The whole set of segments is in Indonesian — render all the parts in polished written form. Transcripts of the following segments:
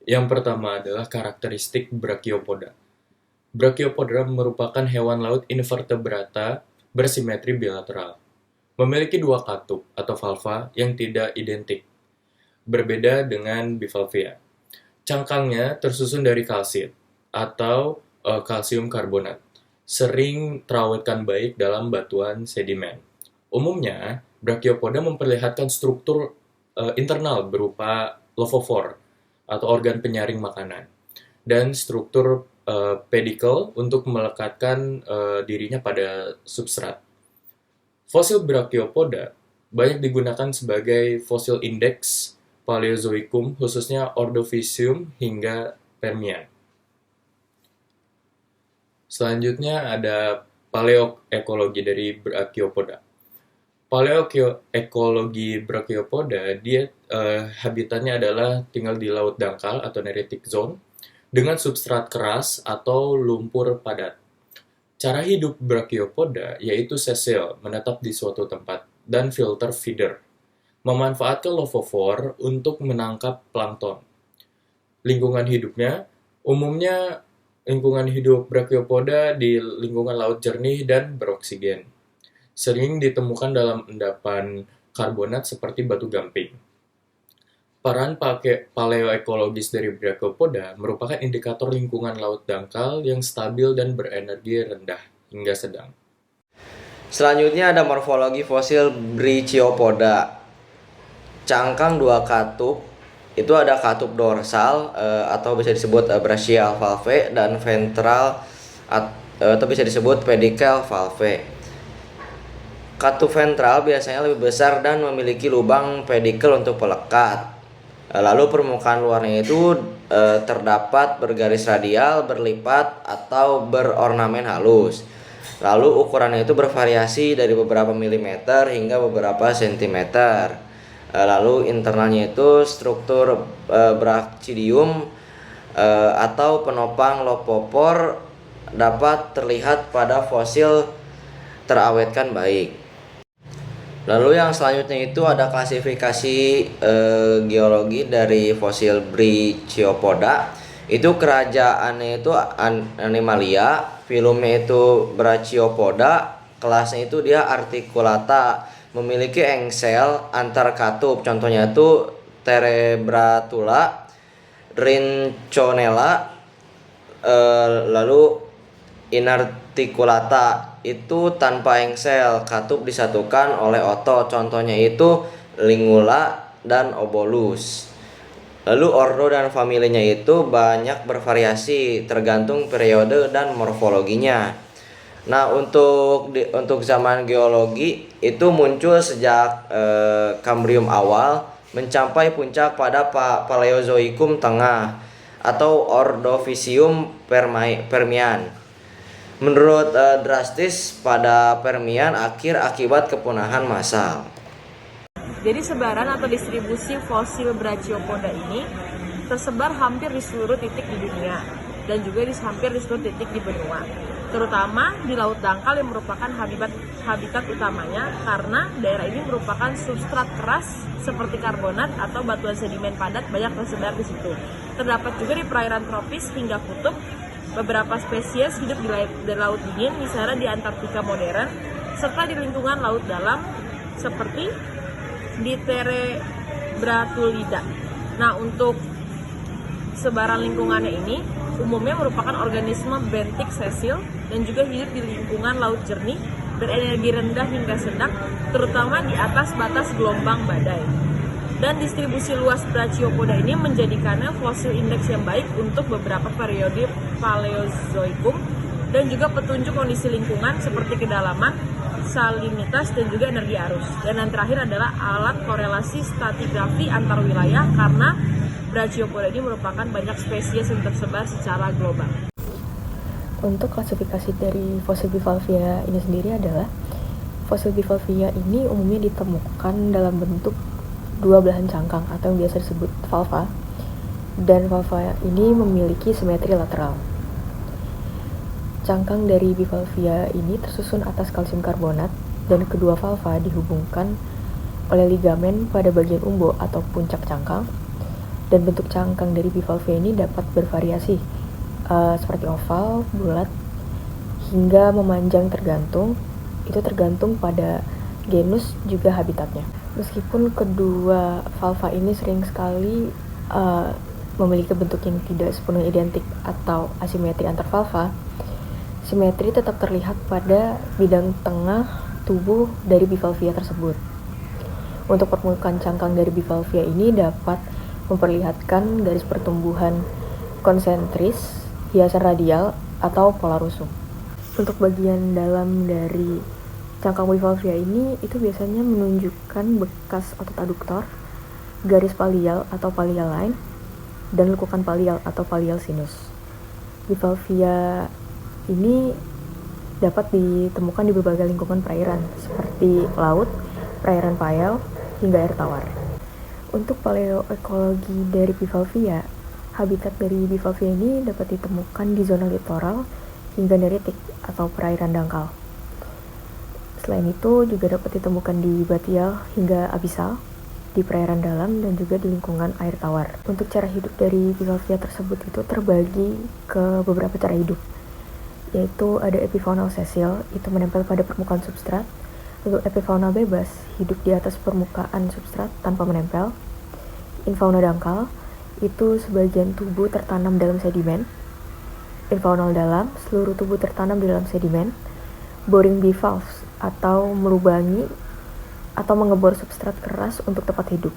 Yang pertama adalah karakteristik Brachiopoda. Brachiopoda merupakan hewan laut invertebrata bersimetri bilateral. Memiliki dua katup atau valva yang tidak identik, berbeda dengan bivalvia. Cangkangnya tersusun dari kalsit atau kalsium karbonat, sering terawetkan baik dalam batuan sedimen. Umumnya, Brachiopoda memperlihatkan struktur internal berupa lofofor atau organ penyaring makanan dan struktur pedicle untuk melekatkan dirinya pada substrat. Fosil Brachiopoda banyak digunakan sebagai fosil indeks Paleozoikum, khususnya Ordovicium hingga Permian. Selanjutnya ada paleoekologi dari Brachiopoda. Paleoekologi Brachiopoda, dia habitatnya adalah tinggal di laut dangkal atau neritic zone dengan substrat keras atau lumpur padat. Cara hidup Brachiopoda yaitu sessile, menetap di suatu tempat, dan filter feeder, memanfaatkan lofofor untuk menangkap plankton. Lingkungan hidupnya, umumnya lingkungan hidup Brachiopoda di lingkungan laut jernih dan beroksigen. Sering ditemukan dalam endapan karbonat seperti batu gamping. Peran paleoekologis dari Brachiopoda merupakan indikator lingkungan laut dangkal yang stabil dan berenergi rendah hingga sedang. Selanjutnya ada morfologi fosil Brachiopoda. Cangkang dua katup, itu ada katup dorsal atau bisa disebut brachial valve dan ventral atau bisa disebut pedicle valve. Katup ventral biasanya lebih besar dan memiliki lubang pedicle untuk pelekat. Lalu permukaan luarnya itu terdapat bergaris radial, berlipat, atau berornamen halus. Lalu ukurannya itu bervariasi dari beberapa milimeter hingga beberapa sentimeter. Lalu internalnya itu struktur brachydium atau penopang lopopor dapat terlihat pada fosil terawetkan baik. Lalu yang selanjutnya itu ada klasifikasi geologi dari fosil Brachiopoda. Itu kerajaannya itu Animalia, filumnya itu Brachiopoda, kelasnya itu dia Articulata, memiliki engsel antar katup, contohnya itu Terebratula, Rhynchonella, lalu Inarticulata itu tanpa engsel, katup disatukan oleh otot, contohnya itu Lingula dan Obolus. Lalu ordo dan familinya itu banyak bervariasi tergantung periode dan morfologinya. Nah, untuk zaman geologi itu muncul sejak Kambrium awal mencapai puncak pada Paleozoikum tengah atau Ordovicium Permian. Menurut drastis pada Permian akhir akibat kepunahan massal. Jadi sebaran atau distribusi fosil Brachiopoda ini tersebar hampir di seluruh titik di dunia dan juga hampir di seluruh titik di benua, terutama di laut dangkal yang merupakan habitat utamanya karena daerah ini merupakan substrat keras seperti karbonat atau batuan sedimen padat banyak tersebar di situ. Terdapat juga di perairan tropis hingga kutub. Beberapa spesies hidup di laut dingin, misalnya di Antartika modern, serta di lingkungan laut dalam seperti di Terebratulida. Nah, untuk sebaran lingkungannya ini umumnya merupakan organisme bentik sesil dan juga hidup di lingkungan laut jernih, berenergi rendah hingga sedang, terutama di atas batas gelombang badai. Dan distribusi luas Brachiopoda ini menjadikannya fosil indeks yang baik untuk beberapa periode Paleozoikum dan juga petunjuk kondisi lingkungan seperti kedalaman, salinitas, dan juga energi arus. Dan yang terakhir adalah alat korelasi stratigrafi antar wilayah karena Brachiopoda ini merupakan banyak spesies yang tersebar secara global. Untuk klasifikasi dari fosil bivalvia ini sendiri adalah fosil bivalvia ini umumnya ditemukan dalam bentuk dua belahan cangkang atau yang biasa disebut valva, dan valva ini memiliki simetri lateral. Cangkang dari bivalvia ini tersusun atas kalsium karbonat dan kedua valva dihubungkan oleh ligamen pada bagian umbo atau puncak cangkang. Dan bentuk cangkang dari bivalvia ini dapat bervariasi, seperti oval, bulat, hingga memanjang itu tergantung pada genus juga habitatnya. Meskipun kedua valva ini sering sekali memiliki bentuk yang tidak sepenuhnya identik atau asimetri antar valva, simetri tetap terlihat pada bidang tengah tubuh dari bivalvia tersebut. Untuk permukaan cangkang dari bivalvia ini dapat memperlihatkan garis pertumbuhan konsentris, hiasan radial, atau pola rusuk. Untuk bagian dalam dari cangkang bivalvia ini itu biasanya menunjukkan bekas otot aduktor, garis palial atau palial line, dan lekukan palial atau palial sinus. Bivalvia ini dapat ditemukan di berbagai lingkungan perairan seperti laut, perairan payau, hingga air tawar. Untuk paleoekologi dari bivalvia, habitat dari bivalvia ini dapat ditemukan di zona litoral hingga neritik atau perairan dangkal. Selain itu juga dapat ditemukan di batial hingga abisal, di perairan dalam, dan juga di lingkungan air tawar. Untuk cara hidup dari bivalvia tersebut itu terbagi ke beberapa cara hidup, yaitu ada epifaunal sesil, itu menempel pada permukaan substrat, lalu epifaunal bebas, hidup di atas permukaan substrat tanpa menempel, infauna dangkal, itu sebagian tubuh tertanam dalam sedimen, infaunal dalam, seluruh tubuh tertanam di dalam sedimen, boring bivalves, atau melubangi atau mengebor substrat keras untuk tempat hidup.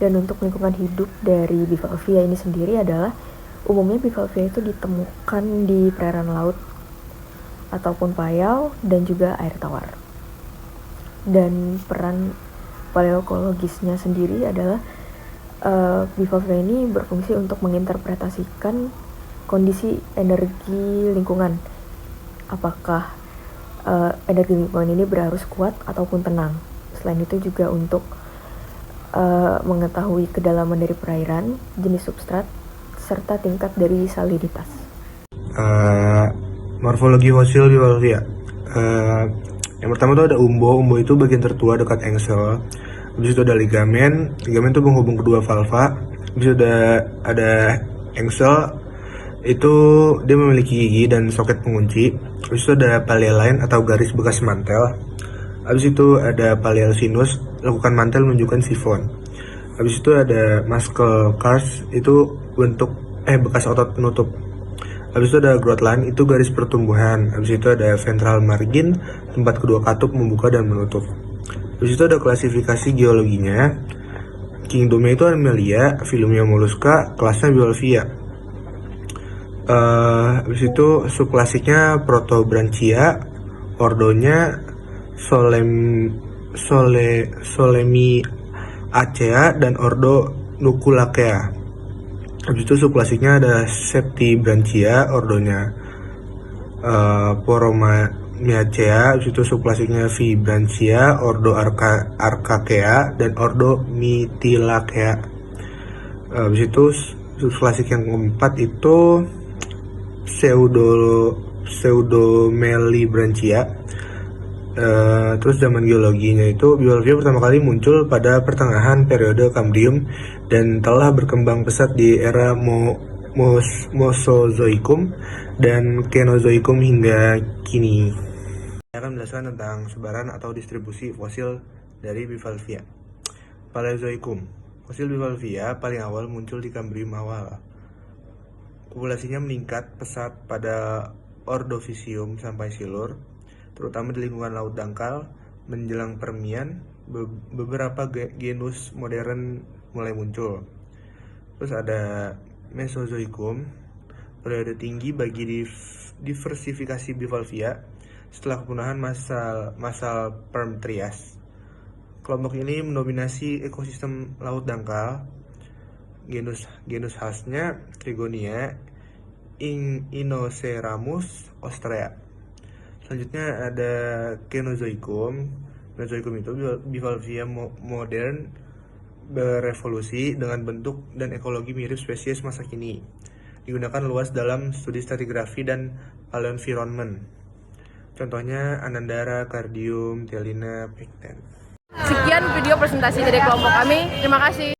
Dan untuk lingkungan hidup dari bivalvia ini sendiri adalah umumnya bivalvia itu ditemukan di perairan laut ataupun payau dan juga air tawar. Dan peran paleokologisnya sendiri adalah bivalvia ini berfungsi untuk menginterpretasikan kondisi energi lingkungan. Apakah energi lingkungan ini berarus kuat ataupun tenang. Selain itu juga untuk mengetahui kedalaman dari perairan, jenis substrat, serta tingkat dari salinitas. Morfologi fosil bivalvia. Yang pertama itu ada umbo. Umbo itu bagian tertua dekat engsel. Habis itu ada ligamen. Ligamen itu menghubung kedua valva. Habis itu ada engsel. Itu dia memiliki gigi dan soket pengunci. Habis itu ada palial line atau garis bekas mantel. Habis itu ada palial sinus, lekukan mantel menunjukkan sifon. Habis itu ada muscle cars, itu bentuk bekas otot penutup. Habis itu ada growth line, itu garis pertumbuhan. Habis itu ada ventral margin, tempat kedua katup membuka dan menutup. Habis itu ada klasifikasi geologinya. Kingdomnya itu Animalia, filumnya Mollusca, kelasnya Bivalvia. Habis itu subklasiknya Protobranchia, ordonya Solemiacea dan ordo Nuculacea. Habis itu subklasiknya ada Septibranchia, ordonya Poromiacea. Habis itu subklasiknya Vibranchia, ordo Arcacea dan ordo Mytilacea. Habis itu subklasik yang keempat itu Pseudomelibranchia. Terus zaman geologinya itu bivalvia pertama kali muncul pada pertengahan periode Kambrium dan telah berkembang pesat di era Mosozoikum dan Kenozoikum hingga kini. Saya akan menjelaskan tentang sebaran atau distribusi fosil dari bivalvia. Paleozoikum. Fosil bivalvia paling awal muncul di Kambrium awal. Populasinya meningkat pesat pada Ordovisium sampai Silur, terutama di lingkungan laut dangkal. Menjelang Permian, beberapa genus modern mulai muncul. Terus ada Mesozoikum, periode tinggi bagi diversifikasi bivalvia setelah kepunahan massal Perm Trias. Kelompok ini mendominasi ekosistem laut dangkal. Genus khasnya Trigonia Inoceramus ostrea. Selanjutnya ada Kenozoikum. Kenozoikum itu bivalvia modern berevolusi dengan bentuk dan ekologi mirip spesies masa kini. Digunakan luas dalam studi stratigrafi dan paleoenvironment. Contohnya Anandara, Cardium, Thelina, Pecten. Sekian video presentasi dari kelompok kami. Terima kasih.